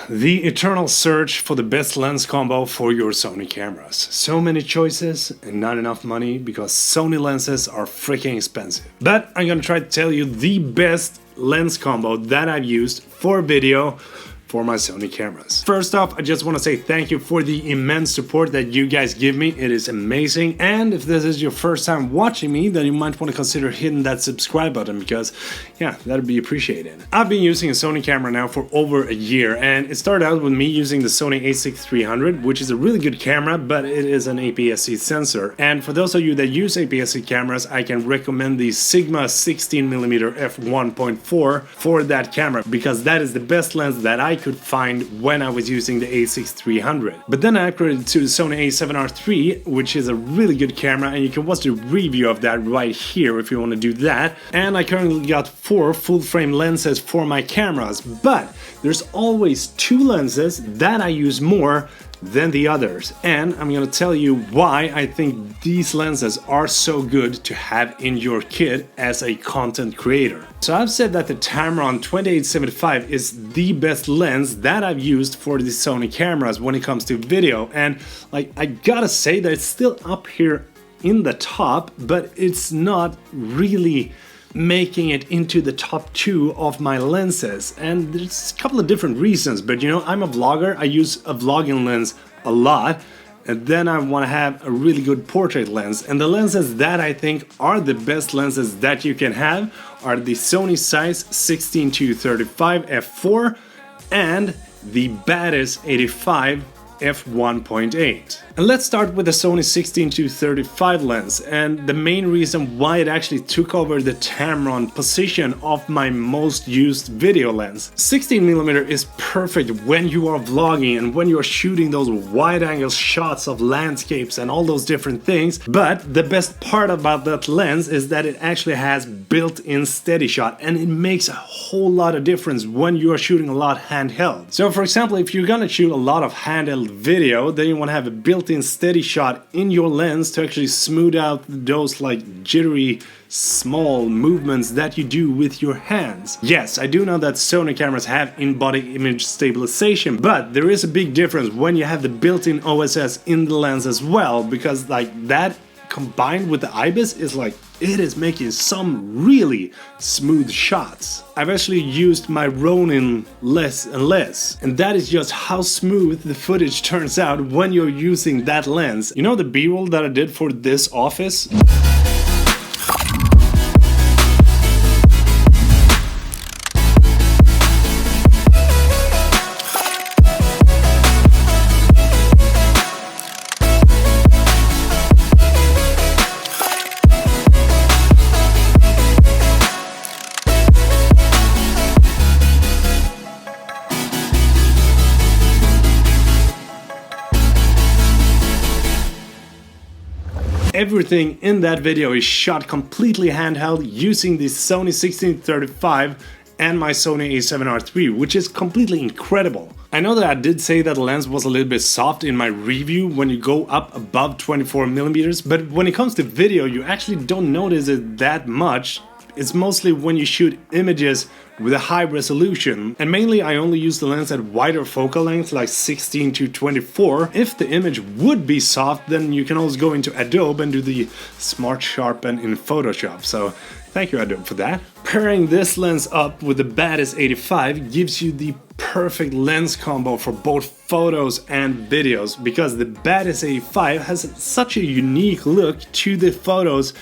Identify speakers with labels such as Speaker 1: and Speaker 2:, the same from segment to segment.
Speaker 1: The eternal search for the best lens combo for your Sony cameras. So many choices and not enough money because Sony lenses are freaking expensive. But I'm gonna try to tell you the best lens combo that I've used for video for my Sony cameras. First off, I just want to say thank you for the immense support that you guys give me. It is amazing. And if this is your first time watching me, then you might want to consider hitting that subscribe button because, yeah, that'd be appreciated. I've been using a Sony camera now for over a year, and it started out with me using the Sony A7III, which is a really good camera, but it is an APS-C sensor. And for those of you that use APS-C cameras, I can recommend the Sigma 16mm f1.4 for that camera because that is the best lens that I could find when I was using the A7III. But then I upgraded to the Sony A7R III, which is a really good camera, and you can watch the review of that right here if you want to do that. And I currently got 4 full frame lenses for my cameras, but there's always 2 lenses that I use more than the others, and I'm gonna tell you why I think these lenses are so good to have in your kit as a content creator. So I've said that the Tamron 2875 is the best lens that I've used for the Sony cameras when it comes to video, and like I gotta say that it's still up here in the top, but it's not really making it into the top 2 of my lenses, and there's a couple of different reasons. But you know, I'm a vlogger, I use a vlogging lens a lot, and then I want to have a really good portrait lens, and the lenses that I think are the best lenses that you can have are the Sony Zeiss 16-35 f4 and the Batis 85 f1.8. And let's start with the Sony 16-35 lens, and the main reason why it actually took over the Tamron position of my most used video lens. 16mm is perfect when you are vlogging and when you are shooting those wide angle shots of landscapes and all those different things, but the best part about that lens is that it actually has built-in steady shot, and it makes a whole lot of difference when you are shooting a lot handheld. So for example, if you're gonna shoot a lot of handheld video, then you want to have a built-in steady shot in your lens to actually smooth out those like jittery small movements that you do with your hands. Yes, I do know that Sony cameras have in-body image stabilization, but there is a big difference when you have the built-in OSS in the lens as well, because like that combined with the IBIS is like, it is making some really smooth shots. I've actually used my Ronin less and less, and that is just how smooth the footage turns out when you're using that lens. You know the B-roll that I did for this office? Everything in that video is shot completely handheld using the Sony 16-35 and my Sony A7R III, which is completely incredible. I know that I did say that the lens was a little bit soft in my review when you go up above 24mm, but when it comes to video you actually don't notice it that much. It's mostly when you shoot images with a high resolution, and mainly I only use the lens at wider focal lengths like 16-24. If the image would be soft, then you can always go into Adobe and do the smart sharpen in Photoshop, so thank you Adobe for that. Pairing this lens up with the Batis 85 gives you the perfect lens combo for both photos and videos, because the Batis 85 has such a unique look to the photos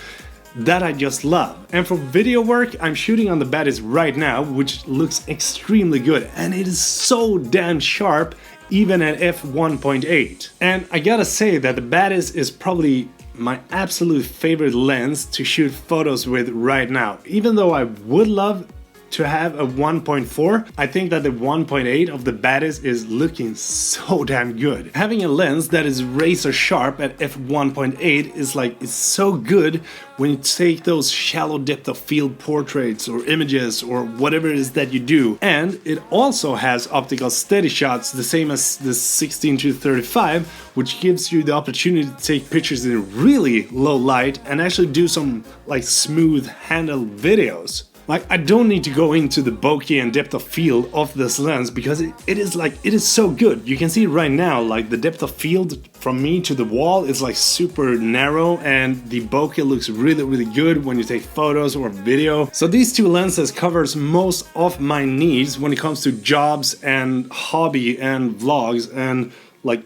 Speaker 1: that I just love. And for video work, I'm shooting on the Batis right now, which looks extremely good, and it is so damn sharp even at f1.8. And I gotta say that the Batis is probably my absolute favorite lens to shoot photos with right now. Even though I would love to have a 1.4, I think that the 1.8 of the Batis is looking so damn good. Having a lens that is razor sharp at f1.8 is like, it's so good when you take those shallow depth of field portraits or images or whatever it is that you do. And it also has optical steady shots, the same as the 16-35, which gives you the opportunity to take pictures in really low light and actually do some like smooth handheld videos. Like, I don't need to go into the bokeh and depth of field of this lens because it is so good. You can see right now, like the depth of field from me to the wall is like super narrow, and the bokeh looks really good when you take photos or video. So these two lenses covers most of my needs when it comes to jobs and hobby and vlogs and like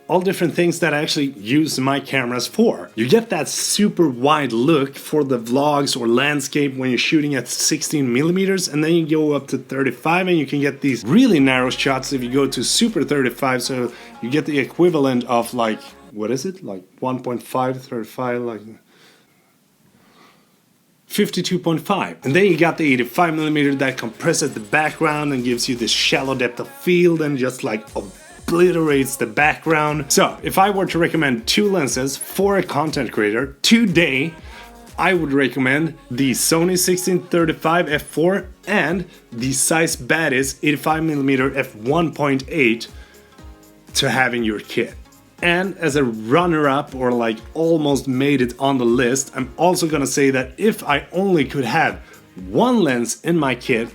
Speaker 1: all different things that I actually use my cameras for. You get that super wide look for the vlogs or landscape when you're shooting at 16mm, and then you go up to 35 and you can get these really narrow shots if you go to super 35, so you get the equivalent of like, what is it? Like 1.5 35, like 52.5. And then you got the 85mm that compresses the background and gives you this shallow depth of field and just like obliterates the background. So if I were to recommend two lenses for a content creator today, I would recommend the Sony 1635 f4 and the Zeiss Batis 85mm f1.8 to have in your kit. And as a runner-up, or like almost made it on the list, I'm also gonna say that if I only could have one lens in my kit,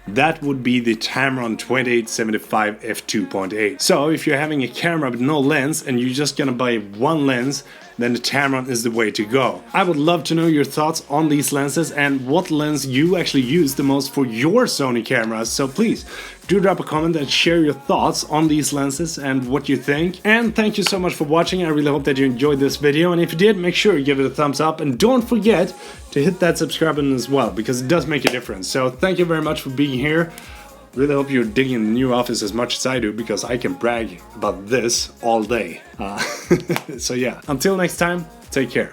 Speaker 1: that would be the Tamron 2875 f2.8. So if you're having a camera with no lens and you're just gonna buy one lens, then the Tamron is the way to go. I would love to know your thoughts on these lenses and what lens you actually use the most for your Sony cameras. So please do drop a comment and share your thoughts on these lenses and what you think. And thank you so much for watching. I really hope that you enjoyed this video, and if you did, make sure you give it a thumbs up and don't forget to hit that subscribe button as well, because it does make a difference. So thank you very much for being here. Really hope you're digging the new office as much as I do, because I can brag about this all day. So yeah, until next time, take care.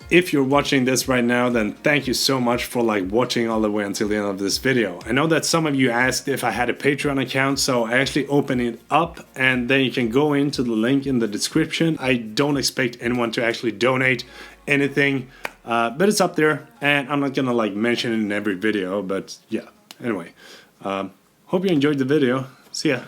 Speaker 1: If you're watching this right now, then thank you so much for like watching all the way until the end of this video. I know that some of you asked if I had a Patreon account, so I actually opened it up, and then you can go into the link in the description. I don't expect anyone to actually donate anything, but it's up there, and I'm not gonna like mention it in every video, but yeah. Anyway, hope you enjoyed the video. See ya.